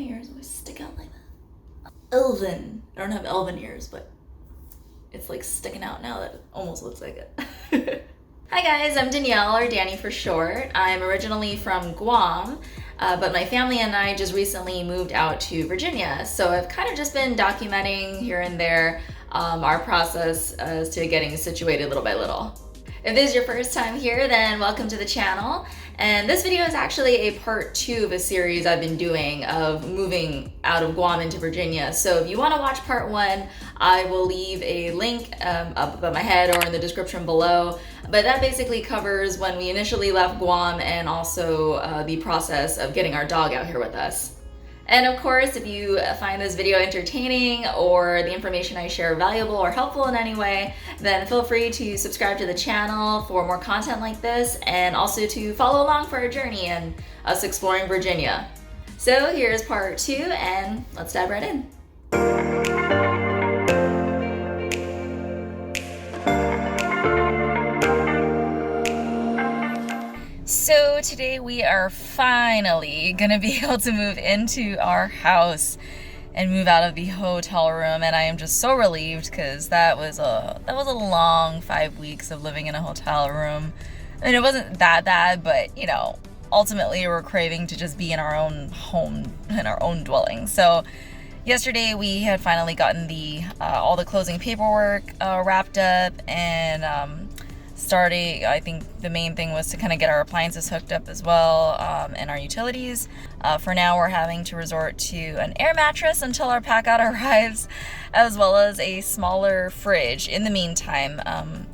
My ears always stick out like that. Elven. I don't have elven ears, but it's like sticking out now that it almost looks like it. Hi guys, I'm Danielle, or Danny for short. I'm originally from Guam, but my family and I just recently moved out to Virginia. So I've kind of just been documenting here and there our process as to getting situated little by little. If this is your first time here, then welcome to the channel. And this video is actually a part 2 of a series I've been doing of moving out of Guam into Virginia. So if you want to watch part 1, I will leave a link up above my head or in the description below. But that basically covers when we initially left Guam and also the process of getting our dog out here with us. And of course, if you find this video entertaining or the information I share valuable or helpful in any way, then feel free to subscribe to the channel for more content like this, and also to follow along for our journey and us exploring Virginia. So here's part 2, and let's dive right in. So today we are finally gonna be able to move into our house and move out of the hotel room, and I am just so relieved because that was a long 5 weeks of living in a hotel room. I mean, it wasn't that bad, but you know, ultimately we're craving to just be in our own home, in our own dwelling. So yesterday we had finally gotten the all the closing paperwork wrapped up, and starting, I think the main thing was to kind of get our appliances hooked up as well, and our utilities. For now, we're having to resort to an air mattress until our pack-out arrives, as well as a smaller fridge in the meantime,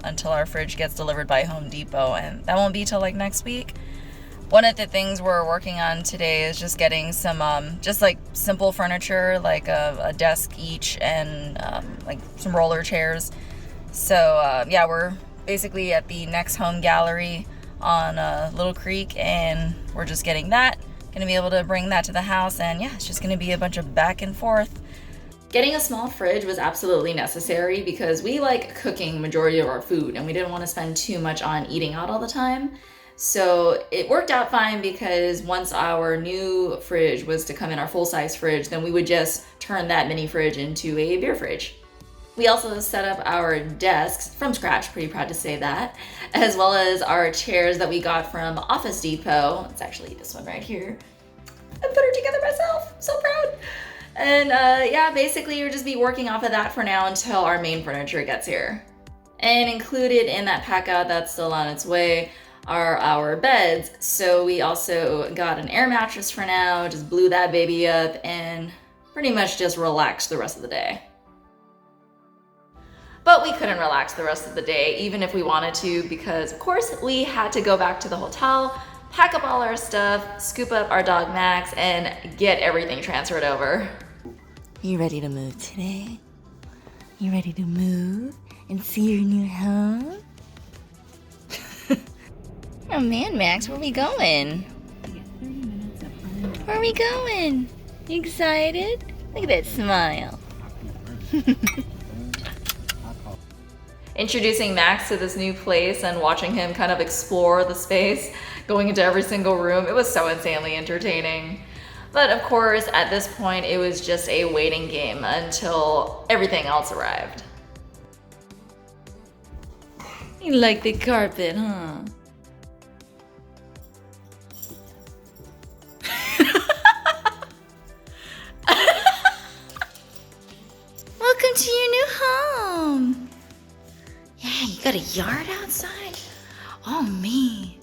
until our fridge gets delivered by Home Depot, and that won't be till like next week. One of the things we're working on today is just getting some just like simple furniture, like a desk each, and like some roller chairs. So yeah, we're basically at the next home gallery on Little Creek, and we're just getting that. Gonna be able to bring that to the house, and yeah, it's just gonna be a bunch of back and forth. Getting a small fridge was absolutely necessary because we like cooking majority of our food, and we didn't want to spend too much on eating out all the time. So it worked out fine because once our new fridge was to come in, our full-size fridge, then we would just turn that mini fridge into a beer fridge. We also set up our desks from scratch, pretty proud to say that, as well as our chairs that we got from Office Depot. It's actually this one right here. I put her together myself, so proud. And yeah, basically you'll just be working off of that for now until our main furniture gets here. And included in that pack out that's still on its way are our beds. So we also got an air mattress for now, just blew that baby up, and pretty much just relaxed the rest of the day. But we couldn't relax the rest of the day, even if we wanted to, because of course we had to go back to the hotel, pack up all our stuff, scoop up our dog Max, and get everything transferred over. You ready to move today? You ready to move and see your new home? Oh man, Max, where are we going? Where are we going? You excited? Look at that smile. Introducing Max to this new place and watching him kind of explore the space, going into every single room, it was so insanely entertaining. But of course, at this point, it was just a waiting game until everything else arrived. You like the carpet, huh? Welcome to your new home. Yeah, you got a yard outside? Oh man,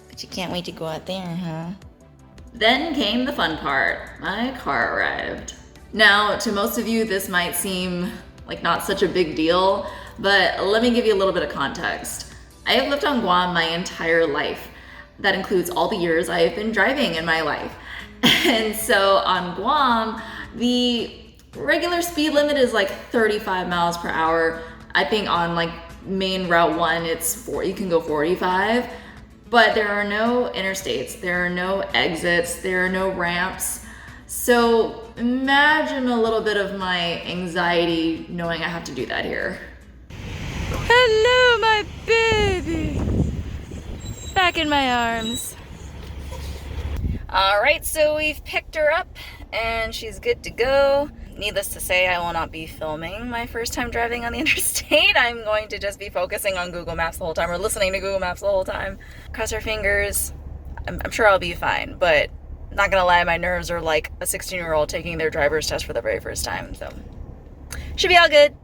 but you can't wait to go out there, huh? Then came the fun part. My car arrived. Now, to most of you, this might seem like not such a big deal, but let me give you a little bit of context. I have lived on Guam my entire life. That includes all the years I have been driving in my life. And so on Guam, the regular speed limit is like 35 miles per hour. I think on like main route 1, you can go 45, but there are no interstates, there are no exits, there are no ramps. So imagine a little bit of my anxiety knowing I have to do that here. Hello, my baby. Back in my arms. All right, so we've picked her up and she's good to go. Needless to say, I will not be filming my first time driving on the interstate. I'm going to just be focusing on Google Maps the whole time, or listening to Google Maps the whole time. Cross our fingers. I'm sure I'll be fine, but not gonna lie, my nerves are like a 16-year-old taking their driver's test for the very first time, so should be all good.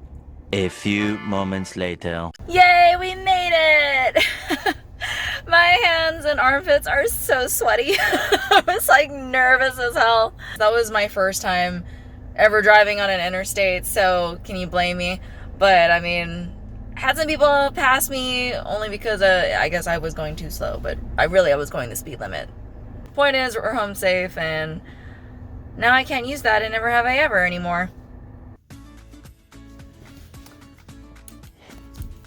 A few moments later. Yay, we made it! My hands and armpits are so sweaty. I was like nervous as hell. That was my first time ever driving on an interstate, so can you blame me? But I mean, had some people pass me only because I guess I was going too slow, but I was going the speed limit. Point is, we're home safe, and now I can't use that, and never have I ever anymore.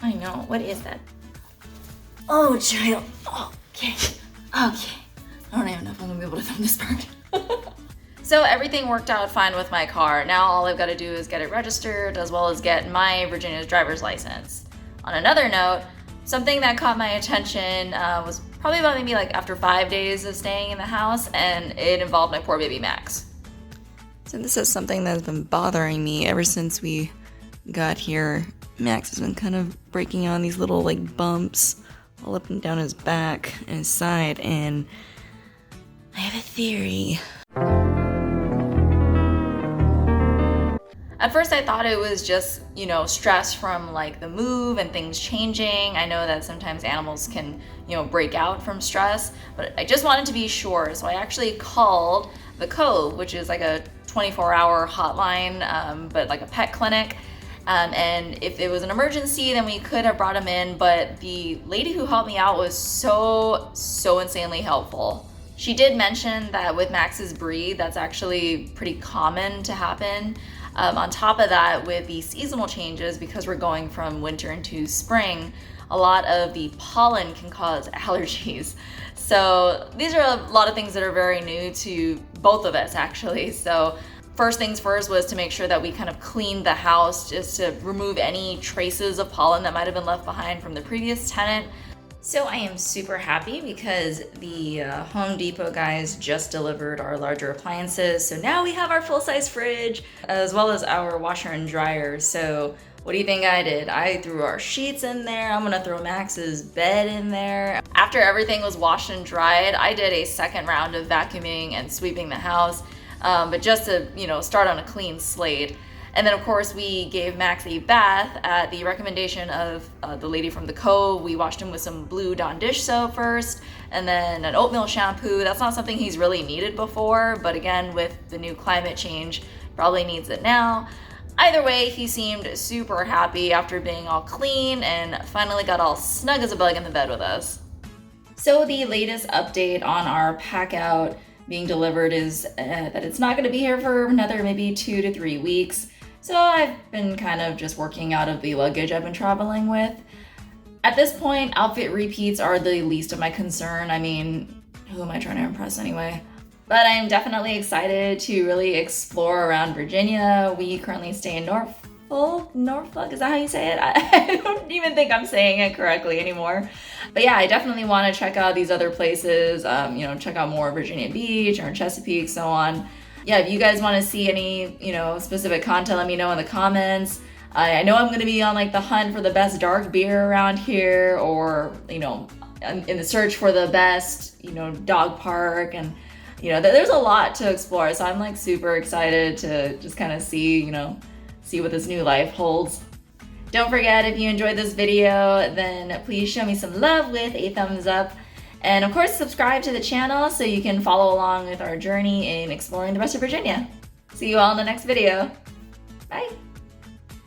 I know, what is that? Oh, child. Okay. I don't even know if I'm gonna be able to film this part. So everything worked out fine with my car. Now all I've got to do is get it registered, as well as get my Virginia's driver's license. On another note, something that caught my attention was probably about maybe like after 5 days of staying in the house, and it involved my poor baby Max. So this is something that's been bothering me ever since we got here. Max has been kind of breaking on these little like bumps all up and down his back and his side, and I have a theory. At first I thought it was just, stress from like the move and things changing. I know that sometimes animals can, break out from stress, but I just wanted to be sure. So I actually called the Cove, which is like a 24-hour hotline, but like a pet clinic. And if it was an emergency, then we could have brought him in, but the lady who helped me out was so insanely helpful. She did mention that with Max's breed, that's actually pretty common to happen. On top of that, with the seasonal changes, because we're going from winter into spring, a lot of the pollen can cause allergies. So these are a lot of things that are very new to both of us, actually. So first things first was to make sure that we kind of cleaned the house just to remove any traces of pollen that might have been left behind from the previous tenant. So I am super happy because the Home Depot guys just delivered our larger appliances. So now we have our full-size fridge as well as our washer and dryer. So what do you think I did? I threw our sheets in there. I'm gonna throw Max's bed in there. After everything was washed and dried, I did a second round of vacuuming and sweeping the house, but just to start on a clean slate. And then of course we gave Max a bath at the recommendation of the lady from the Cove. We washed him with some blue Dawn dish soap first, and then an oatmeal shampoo. That's not something he's really needed before, but again, with the new climate change, probably needs it now. Either way, he seemed super happy after being all clean and finally got all snug as a bug in the bed with us. So the latest update on our pack out being delivered is that it's not going to be here for another maybe 2 to 3 weeks. So I've been kind of just working out of the luggage I've been traveling with. At this point, outfit repeats are the least of my concern. I mean, who am I trying to impress anyway? But I'm definitely excited to really explore around Virginia. We currently stay in Norfolk, is that how you say it? I don't even think I'm saying it correctly anymore. But yeah, I definitely want to check out these other places, check out more Virginia Beach or Chesapeake, so on. Yeah, if you guys want to see any, specific content, let me know in the comments. I know I'm going to be on like the hunt for the best dark beer around here, or, in the search for the best, dog park, and, there's a lot to explore. So I'm like super excited to just kind of see what this new life holds. Don't forget, if you enjoyed this video, then please show me some love with a thumbs up. And of course, subscribe to the channel so you can follow along with our journey in exploring the rest of Virginia. See you all in the next video. Bye.